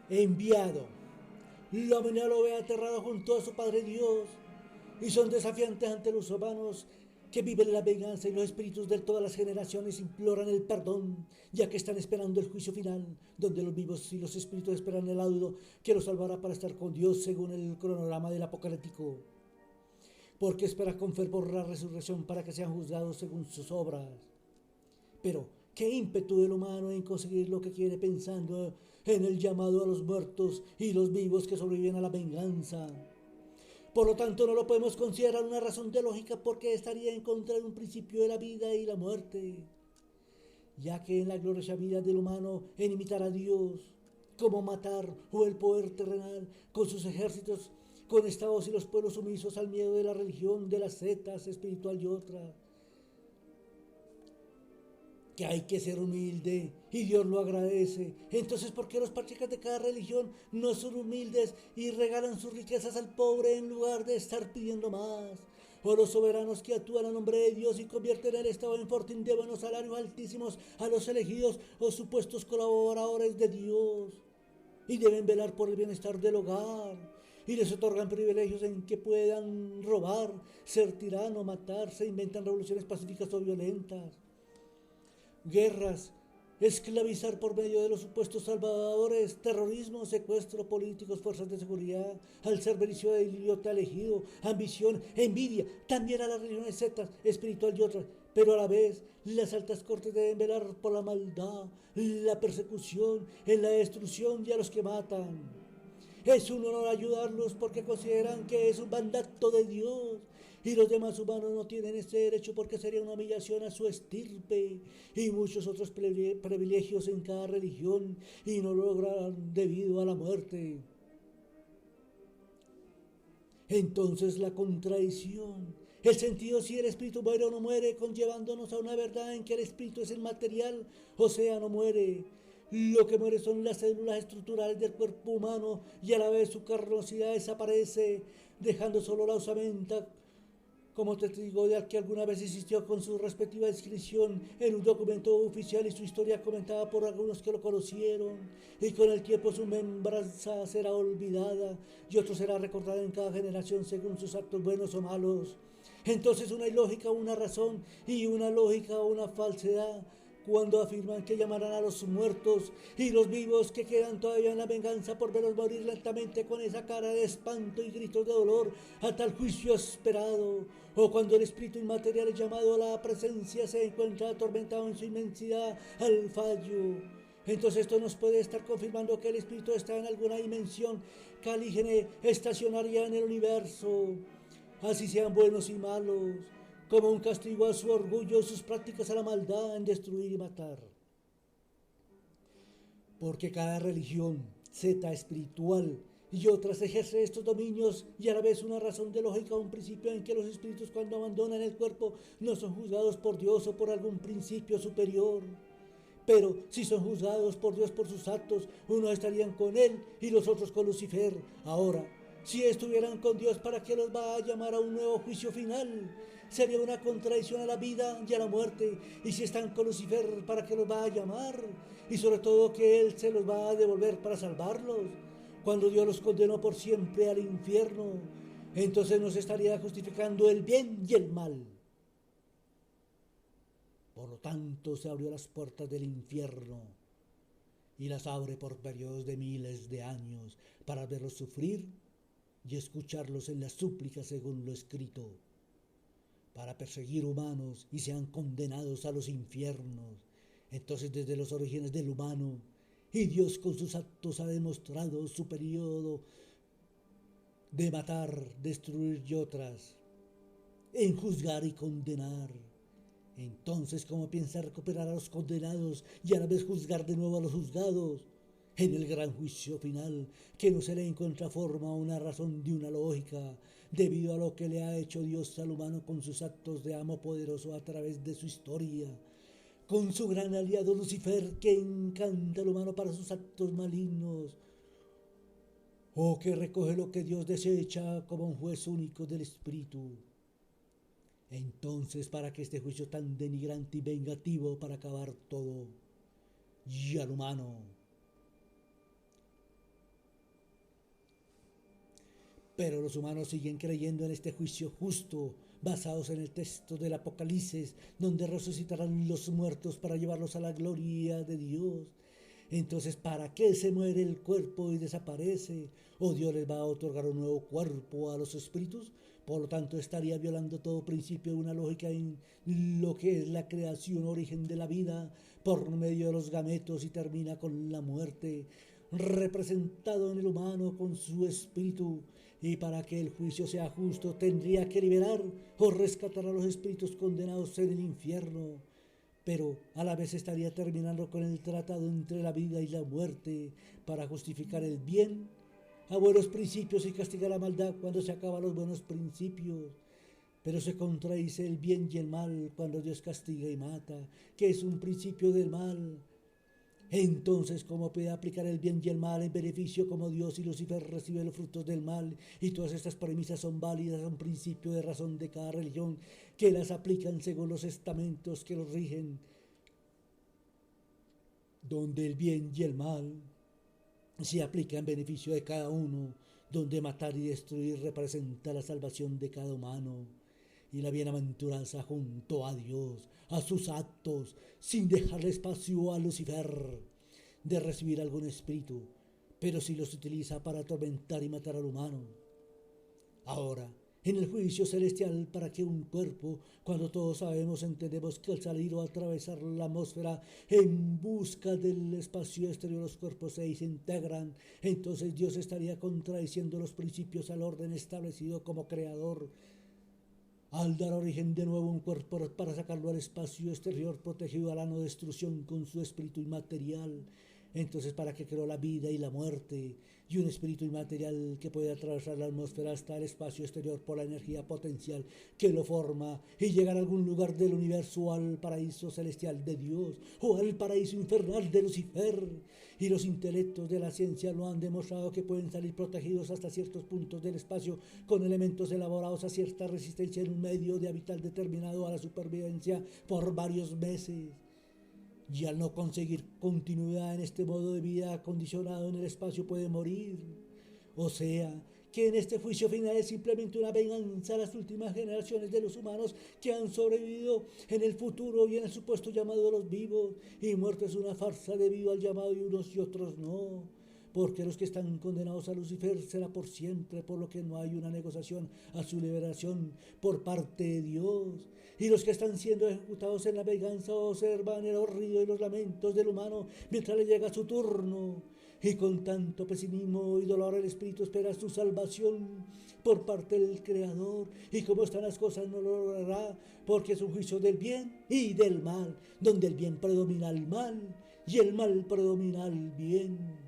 enviado. La humanidad lo ve aterrado junto a su Padre Dios y son desafiantes ante los humanos que viven la venganza y los espíritus de todas las generaciones imploran el perdón, ya que están esperando el juicio final, donde los vivos y los espíritus esperan el laudo que los salvará para estar con Dios según el cronograma del Apocalíptico. Porque espera con fervor la resurrección para que sean juzgados según sus obras. Pero, ¿qué ímpetu del humano en conseguir lo que quiere pensando en el llamado a los muertos y los vivos que sobreviven a la venganza? Por lo tanto, no lo podemos considerar una razón teológica porque estaría en contra de un principio de la vida y la muerte, ya que en la gloriosa vida del humano en imitar a Dios, como matar o el poder terrenal con sus ejércitos, con estados y los pueblos sumisos al miedo de la religión, de las sectas espiritual y otra, que hay que ser humilde y Dios lo agradece. Entonces, ¿por qué los practicantes de cada religión no son humildes y regalan sus riquezas al pobre en lugar de estar pidiendo más? O los soberanos que actúan a nombre de Dios y convierten el Estado en fortín de buenos salarios altísimos a los elegidos o supuestos colaboradores de Dios y deben velar por el bienestar del hogar y les otorgan privilegios en que puedan robar, ser tirano, matar, se inventan revoluciones pacíficas o violentas, guerras, esclavizar por medio de los supuestos salvadores, terrorismo, secuestro, políticos, fuerzas de seguridad, al servicio del idiota elegido, ambición, envidia, también a las religiones sectas, espiritual y otras. Pero a la vez, las altas cortes deben velar por la maldad, la persecución, en la destrucción y a los que matan. Es un honor ayudarlos porque consideran que es un mandato de Dios y los demás humanos no tienen este derecho porque sería una humillación a su estirpe y muchos otros privilegios en cada religión y no lo logran debido a la muerte. Entonces la contradicción, el sentido si el espíritu muere o no muere, conllevándonos a una verdad en que el espíritu es el material, o sea, no muere. Lo que muere son las células estructurales del cuerpo humano y a la vez su carnosidad desaparece, dejando solo la osamenta como testigo de que alguna vez existió con su respectiva inscripción en un documento oficial y su historia comentada por algunos que lo conocieron, y con el tiempo su membranza será olvidada y otro será recordado en cada generación según sus actos buenos o malos. Entonces una ilógica una razón y una lógica una falsedad cuando afirman que llamarán a los muertos y los vivos que quedan todavía en la venganza por verlos morir lentamente con esa cara de espanto y gritos de dolor a tal juicio esperado, o cuando el espíritu inmaterial llamado a la presencia se encuentra atormentado en su inmensidad al fallo. Entonces esto nos puede estar confirmando que el espíritu está en alguna dimensión calígene estacionaria en el universo, así sean buenos y malos, como un castigo a su orgullo y sus prácticas a la maldad en destruir y matar. Porque cada religión, secta espiritual y otras ejerce estos dominios y a la vez una razón de lógica o un principio en que los espíritus cuando abandonan el cuerpo no son juzgados por Dios o por algún principio superior. Pero si son juzgados por Dios por sus actos, unos estarían con Él y los otros con Lucifer. Ahora, si estuvieran con Dios, ¿para qué los va a llamar a un nuevo juicio final? Sería una contradicción a la vida y a la muerte. Y si están con Lucifer, ¿para qué los va a llamar? Y sobre todo que Él se los va a devolver para salvarlos. Cuando Dios los condenó por siempre al infierno, entonces nos estaría justificando el bien y el mal. Por lo tanto, se abrió las puertas del infierno y las abre por periodos de miles de años para verlos sufrir y escucharlos en las súplicas según lo escrito, para perseguir humanos y sean condenados a los infiernos. Entonces desde los orígenes del humano, y Dios con sus actos ha demostrado su periodo de matar, destruir y otras, en juzgar y condenar. Entonces, ¿cómo piensa recuperar a los condenados y a la vez juzgar de nuevo a los juzgados? En el gran juicio final, que no se le encuentra forma o una razón de una lógica, debido a lo que le ha hecho Dios al humano con sus actos de amo poderoso a través de su historia, con su gran aliado Lucifer que encanta al humano para sus actos malignos, o que recoge lo que Dios desecha como un juez único del espíritu. Entonces, ¿para qué este juicio tan denigrante y vengativo para acabar todo y al humano? Pero los humanos siguen creyendo en este juicio justo, basados en el texto del Apocalipsis, donde resucitarán los muertos para llevarlos a la gloria de Dios. Entonces, ¿para qué se muere el cuerpo y desaparece? ¿O Dios les va a otorgar un nuevo cuerpo a los espíritus? Por lo tanto, estaría violando todo principio de una lógica en lo que es la creación, origen de la vida, por medio de los gametos, y termina con la muerte, representado en el humano con su espíritu. Y para que el juicio sea justo, tendría que liberar o rescatar a los espíritus condenados en el infierno. Pero a la vez estaría terminando con el tratado entre la vida y la muerte para justificar el bien a buenos principios y castigar la maldad cuando se acaban los buenos principios. Pero se contradice el bien y el mal cuando Dios castiga y mata, que es un principio del mal. Entonces, ¿cómo puede aplicar el bien y el mal en beneficio como Dios y Lucifer reciben los frutos del mal? Y todas estas premisas son válidas a un principio de razón de cada religión, que las aplican según los estamentos que los rigen, donde el bien y el mal se aplican en beneficio de cada uno, donde matar y destruir representa la salvación de cada humano y la bienaventuranza junto a Dios, a sus actos, sin dejarle espacio a Lucifer de recibir algún espíritu, pero si los utiliza para atormentar y matar al humano. Ahora, en el juicio celestial, para que un cuerpo, cuando todos sabemos, entendemos que al salir o atravesar la atmósfera en busca del espacio exterior, los cuerpos se desintegran, entonces Dios estaría contradiciendo los principios al orden establecido como creador, al dar origen de nuevo a un cuerpo para sacarlo al espacio exterior protegido a la no destrucción con su espíritu inmaterial. Entonces, ¿para qué creó la vida y la muerte y un espíritu inmaterial que puede atravesar la atmósfera hasta el espacio exterior por la energía potencial que lo forma y llegar a algún lugar del universo, o al paraíso celestial de Dios o al paraíso infernal de Lucifer? Y los intelectos de la ciencia lo han demostrado, que pueden salir protegidos hasta ciertos puntos del espacio con elementos elaborados a cierta resistencia en un medio de hábitat determinado a la supervivencia por varios meses. Y al no conseguir continuidad en este modo de vida acondicionado en el espacio, puede morir. O sea, que en este juicio final es simplemente una venganza a las últimas generaciones de los humanos que han sobrevivido en el futuro y en el supuesto llamado de los vivos, y muerte es una farsa debido al llamado de unos y otros no, porque los que están condenados a Lucifer será por siempre, por lo que no hay una negociación a su liberación por parte de Dios. Y los que están siendo ejecutados en la venganza observan el horrido y los lamentos del humano mientras le llega su turno. Y con tanto pesimismo y dolor el espíritu espera su salvación por parte del Creador. Y como están las cosas, no lo logrará, porque es un juicio del bien y del mal, donde el bien predomina al mal y el mal predomina al bien.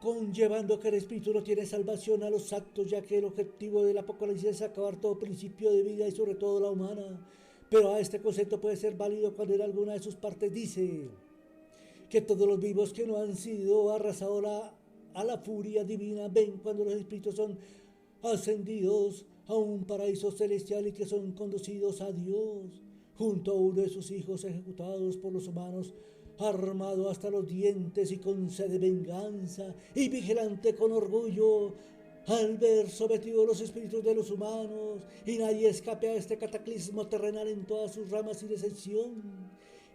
Conllevando que el espíritu no tiene salvación a los actos, ya que el objetivo del Apocalipsis es acabar todo principio de vida y sobre todo la humana. Pero a este concepto puede ser válido cuando en alguna de sus partes dice que todos los vivos que no han sido arrasados a la furia divina ven cuando los espíritus son ascendidos a un paraíso celestial y que son conducidos a Dios, junto a uno de sus hijos ejecutados por los humanos, armado hasta los dientes y con sed de venganza, y vigilante con orgullo, al ver sometidos los espíritus de los humanos, y nadie escape a este cataclismo terrenal en todas sus ramas sin excepción.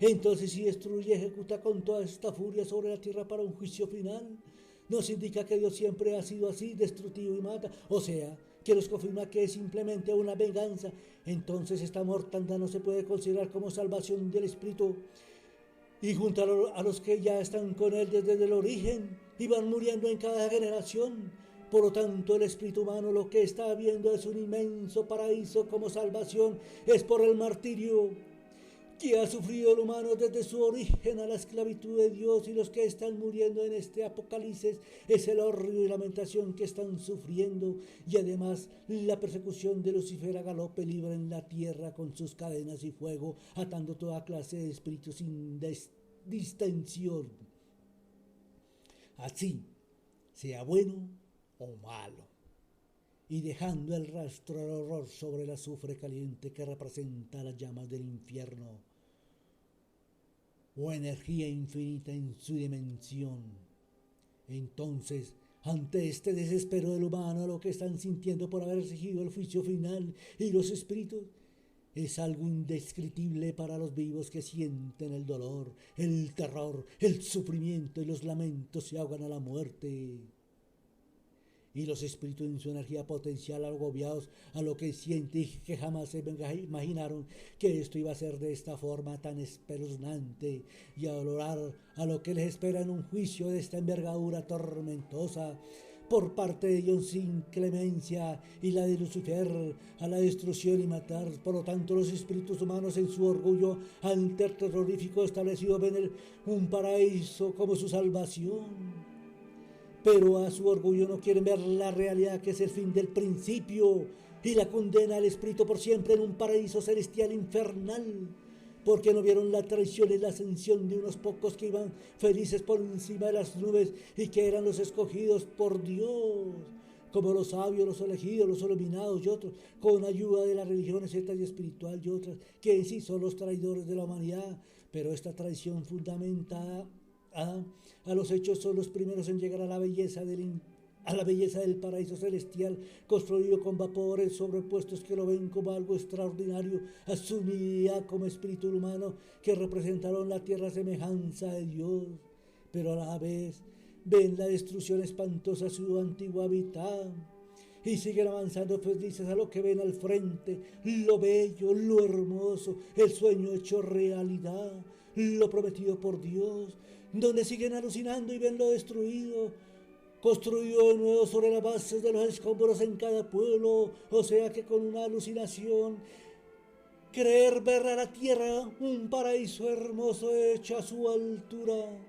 Entonces, si destruye y ejecuta con toda esta furia sobre la tierra para un juicio final, nos indica que Dios siempre ha sido así, destructivo y mata. O sea, que nos confirma que es simplemente una venganza. Entonces esta mortandad no se puede considerar como salvación del espíritu. Y junto a los que ya están con él desde el origen y van muriendo en cada generación. Por lo tanto, el espíritu humano lo que está viendo es un inmenso paraíso como salvación, es por el martirio que ha sufrido el humano desde su origen a la esclavitud de Dios, y los que están muriendo en este apocalipsis es el horror y lamentación que están sufriendo, y además la persecución de Lucifer a galope libre en la tierra con sus cadenas y fuego, atando toda clase de espíritus sin distensión, así sea bueno o malo, y dejando el rastro del horror sobre el azufre caliente que representa las llamas del infierno, o energía infinita en su dimensión. Entonces, ante este desespero del humano, lo que están sintiendo por haber exigido el juicio final y los espíritus, es algo indescriptible para los vivos que sienten el dolor, el terror, el sufrimiento y los lamentos se ahogan a la muerte. Y los espíritus en su energía potencial agobiados a lo que sienten y que jamás se imaginaron que esto iba a ser de esta forma tan espeluznante y a valorar a lo que les espera en un juicio de esta envergadura tormentosa por parte de Dios sin clemencia y la de Lucifer a la destrucción y matar. Por lo tanto, los espíritus humanos en su orgullo ante el terrorífico establecido ven un paraíso como su salvación. Pero a su orgullo no quieren ver la realidad que es el fin del principio y la condena al espíritu por siempre en un paraíso celestial infernal, porque no vieron la traición y la ascensión de unos pocos que iban felices por encima de las nubes y que eran los escogidos por Dios, como los sabios, los elegidos, los iluminados y otros, con ayuda de las religiones sectas y espiritual y otras, que en sí son los traidores de la humanidad. Pero esta traición fundamentada a los hechos son los primeros en llegar a la belleza del paraíso celestial, construido con vapores sobrepuestos que lo ven como algo extraordinario, a su unidad como espíritu humano que representaron la tierra semejanza de Dios, pero a la vez ven la destrucción espantosa de su antiguo hábitat y siguen avanzando felices a lo que ven al frente, lo bello, lo hermoso, el sueño hecho realidad, lo prometido por Dios, donde siguen alucinando y ven lo destruido, construido de nuevo sobre las bases de los escombros en cada pueblo, o sea que con una alucinación, creer ver a la tierra un paraíso hermoso hecho a su altura,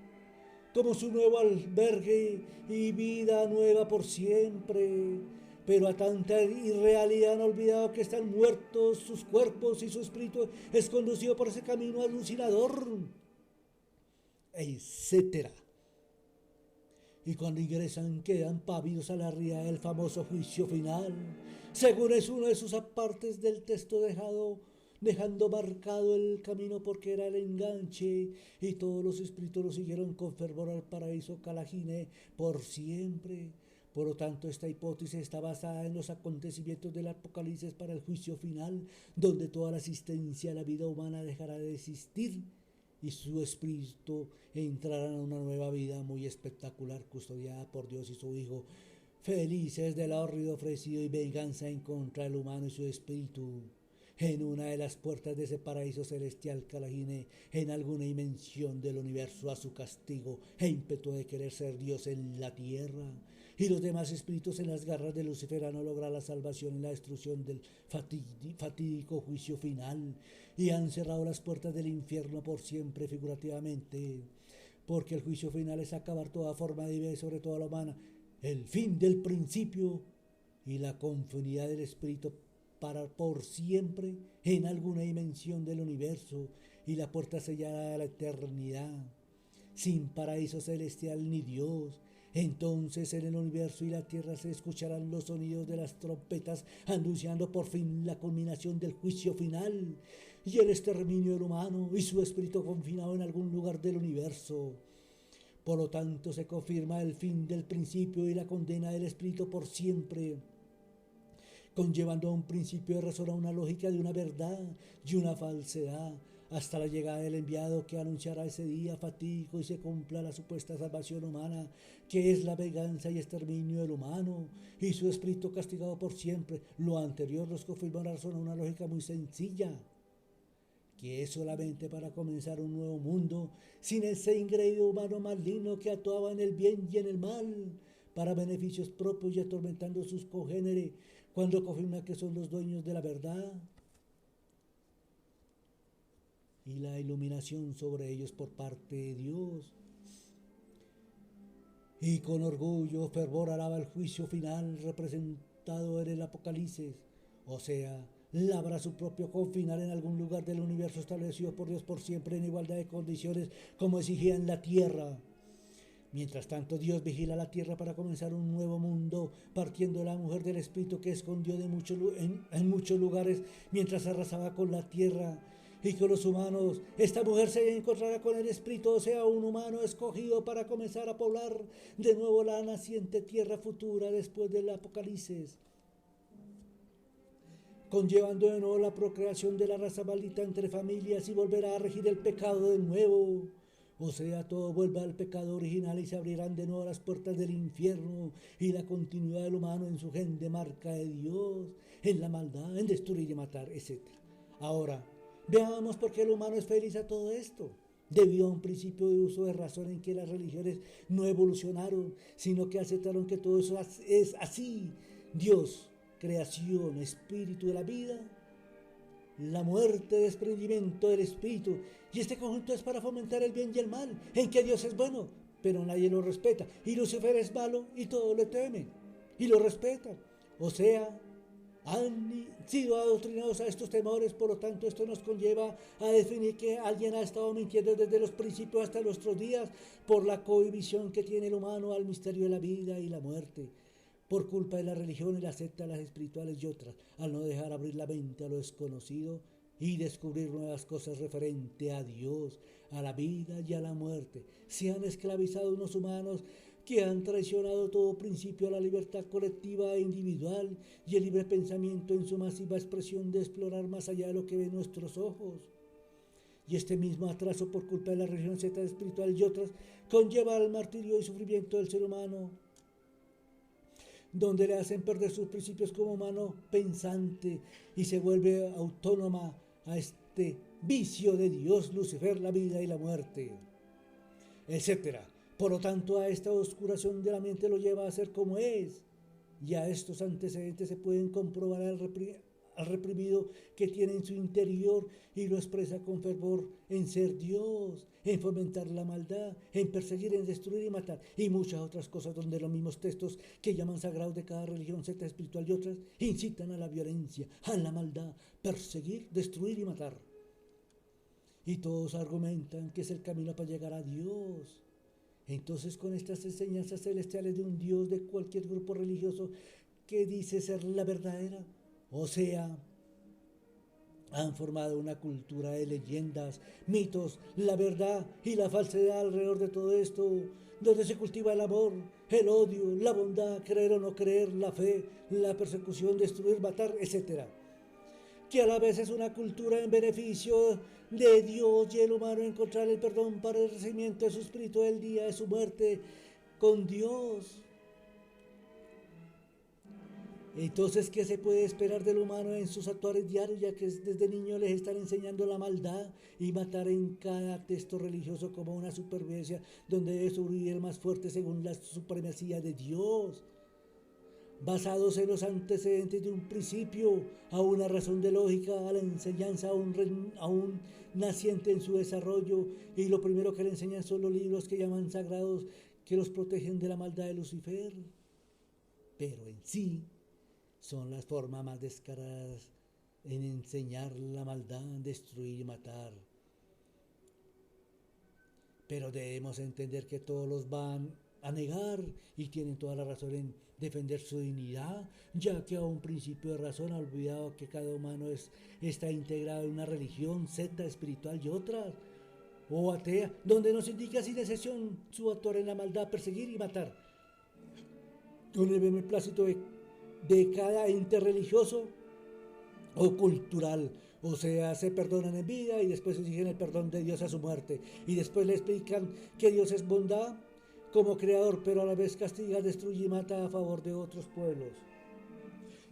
como su nuevo albergue y vida nueva por siempre. Pero a tanta irrealidad han olvidado que están muertos sus cuerpos y su espíritu es conducido por ese camino alucinador, etcétera. Y cuando ingresan quedan pávidos a la realidad del famoso juicio final, según es una de sus apartes del texto dejando marcado el camino porque era el enganche, y todos los espíritus lo siguieron con fervor al paraíso Calagine por siempre. Por lo tanto, esta hipótesis está basada en los acontecimientos del Apocalipsis para el juicio final, donde toda la existencia de la vida humana dejará de existir y su espíritu entrará en una nueva vida muy espectacular, custodiada por Dios y su Hijo, felices del ahorro ofrecido y venganza en contra del humano y su espíritu. En una de las puertas de ese paraíso celestial Calagine, en alguna dimensión del universo, a su castigo e ímpetu de querer ser Dios en la tierra, y los demás espíritus en las garras de Lucifer han logrado la salvación y la destrucción del fatídico juicio final, y han cerrado las puertas del infierno por siempre, figurativamente, porque el juicio final es acabar toda forma de vida y sobre toda la humana, el fin del principio y la confinidad del espíritu para por siempre en alguna dimensión del universo, y la puerta sellada a la eternidad, sin paraíso celestial ni Dios. Entonces en el universo y la tierra se escucharán los sonidos de las trompetas anunciando por fin la culminación del juicio final y el exterminio del humano y su espíritu confinado en algún lugar del universo. Por lo tanto se confirma el fin del principio y la condena del espíritu por siempre, conllevando a un principio de razón a una lógica de una verdad y una falsedad, hasta la llegada del enviado que anunciará ese día fatídico y se cumpla la supuesta salvación humana, que es la venganza y exterminio del humano y su espíritu castigado por siempre. Lo anterior nos confirma la razón a una lógica muy sencilla, que es solamente para comenzar un nuevo mundo sin ese ingreído humano maligno que actuaba en el bien y en el mal para beneficios propios y atormentando a sus congéneres, cuando confirma que son los dueños de la verdad y la iluminación sobre ellos por parte de Dios. Y con orgullo, fervor alaba el juicio final representado en el Apocalipsis, o sea, labra su propio confinar en algún lugar del universo establecido por Dios por siempre en igualdad de condiciones como exigía en la tierra. Mientras tanto, Dios vigila la tierra para comenzar un nuevo mundo, partiendo de la mujer del espíritu que escondió en muchos lugares mientras arrasaba con la tierra, y con los humanos. Esta mujer se encontrará con el espíritu, o sea, un humano escogido para comenzar a poblar de nuevo la naciente tierra futura después del apocalipsis, conllevando de nuevo la procreación de la raza maldita entre familias y volverá a regir el pecado de nuevo. O sea, todo vuelve al pecado original y se abrirán de nuevo las puertas del infierno y la continuidad del humano en su gen de marca de Dios, en la maldad, en destruir y matar, etc. Ahora, veamos por qué el humano es feliz a todo esto. Debido a un principio de uso de razón en que las religiones no evolucionaron, sino que aceptaron que todo eso es así. Dios, creación, espíritu de la vida, la muerte, desprendimiento del espíritu. Y este conjunto es para fomentar el bien y el mal, en que Dios es bueno, pero nadie lo respeta. Y Lucifer es malo y todos le temen y lo respetan. O sea, han sido adoctrinados a estos temores, por lo tanto esto nos conlleva a definir que alguien ha estado mintiendo desde los principios hasta nuestros días por la cohibición que tiene el humano al misterio de la vida y la muerte, por culpa de la religión y la secta, las espirituales y otras, al no dejar abrir la mente a lo desconocido y descubrir nuevas cosas referente a Dios, a la vida y a la muerte. Se han esclavizado unos humanos que han traicionado todo principio a la libertad colectiva e individual y el libre pensamiento en su masiva expresión de explorar más allá de lo que ven nuestros ojos. Y este mismo atraso por culpa de la religión, secta espiritual y otras conlleva al martirio y sufrimiento del ser humano, donde le hacen perder sus principios como humano pensante y se vuelve autónoma a este vicio de Dios, Lucifer, la vida y la muerte, etcétera. Por lo tanto, a esta oscuración de la mente lo lleva a ser como es, y a estos antecedentes se pueden comprobar al reprimido que tiene en su interior y lo expresa con fervor en ser Dios, en fomentar la maldad, en perseguir, en destruir y matar, y muchas otras cosas donde los mismos textos que llaman sagrados de cada religión, secta espiritual y otras, incitan a la violencia, a la maldad, perseguir, destruir y matar. Y todos argumentan que es el camino para llegar a Dios. Entonces, con estas enseñanzas celestiales de un Dios de cualquier grupo religioso que dice ser la verdadera, o sea, han formado una cultura de leyendas, mitos, la verdad y la falsedad alrededor de todo esto, donde se cultiva el amor, el odio, la bondad, creer o no creer, la fe, la persecución, destruir, matar, etc. Que a la vez es una cultura en beneficio de Dios y el humano encontrar el perdón para el recibimiento de su espíritu el día de su muerte con Dios. Entonces, ¿qué se puede esperar del humano en sus actuales diarios, ya que desde niños les están enseñando la maldad y matar en cada texto religioso como una supervivencia donde debe sobrevivir el más fuerte según la supremacía de Dios? Basados en los antecedentes de un principio, a una razón de lógica, a la enseñanza aún naciente en su desarrollo, y lo primero que le enseñan son los libros que llaman sagrados, que los protegen de la maldad de Lucifer. Pero en sí, son las formas más descaradas en enseñar la maldad, destruir y matar. Pero debemos entender que todos los van a negar y tienen toda la razón en defender su dignidad, ya que a un principio de razón ha olvidado que cada humano está integrado en una religión, secta espiritual y otras, o atea, donde nos indica sin excepción su actuar en la maldad, perseguir y matar, con el beneplácito de cada ente religioso o cultural. O sea, se perdonan en vida y después exigen el perdón de Dios a su muerte, y después le explican que Dios es bondad como creador, pero a la vez castiga, destruye y mata a favor de otros pueblos,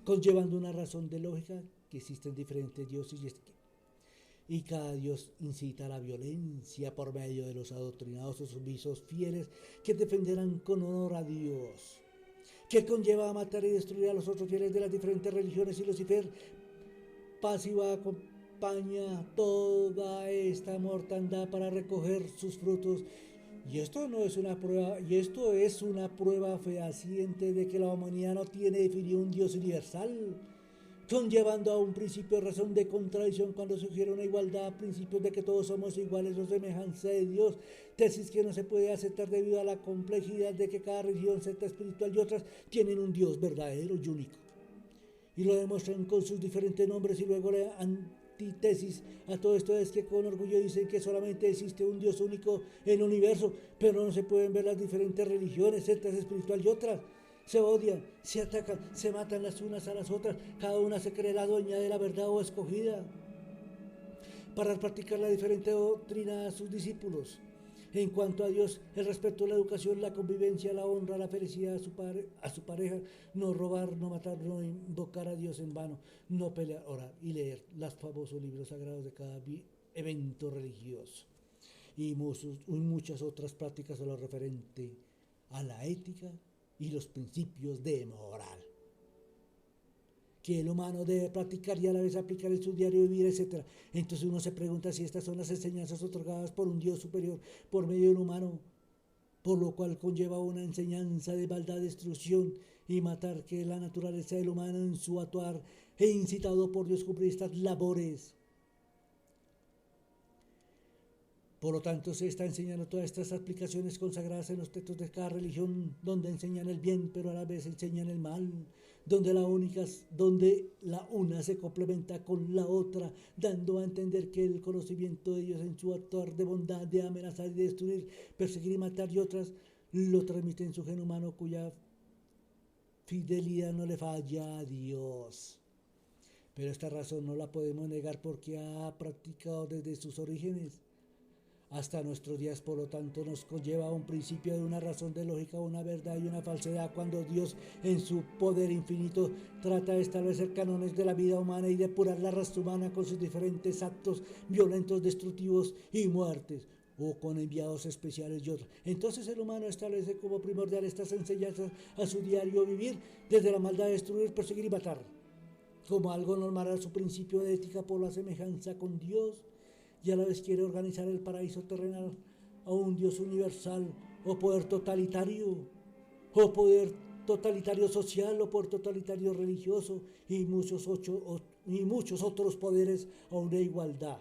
conllevando una razón de lógica que existen diferentes dioses y cada dios incita a la violencia por medio de los adoctrinados o sumisos fieles que defenderán con honor a Dios, que conlleva a matar y destruir a los otros fieles de las diferentes religiones, y Lucifer pasiva acompaña toda esta mortandad para recoger sus frutos. Y esto es una prueba fehaciente de que la humanidad no tiene definido un Dios universal, conllevando a un principio de razón de contradicción cuando sugiere una igualdad, principios de que todos somos iguales o semejanza de Dios, tesis que no se puede aceptar debido a la complejidad de que cada religión, secta espiritual y otras tienen un Dios verdadero y único, y lo demuestran con sus diferentes nombres y luego le antítesis a todo esto es que con orgullo dicen que solamente existe un Dios único en el universo, pero no se pueden ver las diferentes religiones, sectas espirituales y otras. Se odian, se atacan, se matan las unas a las otras, cada una se cree la dueña de la verdad o escogida para practicar la diferente doctrina a sus discípulos. En cuanto a Dios, el respeto, la educación, la convivencia, la honra, la felicidad a su pareja, no robar, no matar, no invocar a Dios en vano, no pelear, orar y leer los famosos libros sagrados de cada evento religioso y muchas otras prácticas a lo referente a la ética y los principios de moral que el humano debe practicar y a la vez aplicar en su diario vivir, etc. Entonces uno se pregunta si estas son las enseñanzas otorgadas por un Dios superior por medio del humano, por lo cual conlleva una enseñanza de maldad, destrucción y matar, que es la naturaleza del humano en su actuar e incitado por Dios cumplir estas labores. Por lo tanto, se está enseñando todas estas aplicaciones consagradas en los textos de cada religión, donde enseñan el bien, pero a la vez enseñan el mal, donde la una se complementa con la otra, dando a entender que el conocimiento de Dios en su actuar de bondad, de amenazar y de destruir, perseguir y matar y otras, lo transmite en su gen humano, cuya fidelidad no le falla a Dios. Pero esta razón no la podemos negar porque ha practicado desde sus orígenes hasta nuestros días, por lo tanto nos conlleva a un principio de una razón de lógica, una verdad y una falsedad, cuando Dios en su poder infinito trata de establecer cánones de la vida humana y depurar la raza humana con sus diferentes actos violentos, destructivos y muertes, o con enviados especiales y otros. Entonces el humano establece como primordial estas enseñanzas a su diario vivir, desde la maldad de destruir, perseguir y matar, como algo normal a su principio de ética por la semejanza con Dios, y a la vez quiere organizar el paraíso terrenal a un Dios universal, o poder totalitario social, o poder totalitario religioso, y muchos otros poderes a una igualdad.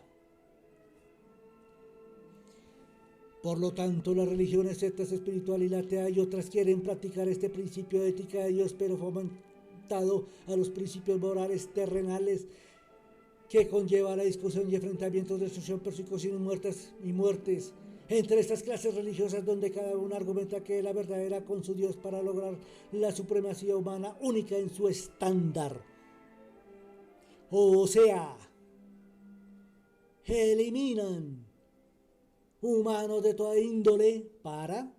Por lo tanto, las religiones, sectas espirituales y la atea y otras quieren practicar este principio de ética de Dios, pero fomentado a los principios morales terrenales, que conlleva la discusión y enfrentamientos, destrucción, persecución y muertes entre estas clases religiosas, donde cada uno argumenta que es la verdadera con su Dios para lograr la supremacía humana única en su estándar. O sea, eliminan humanos de toda índole para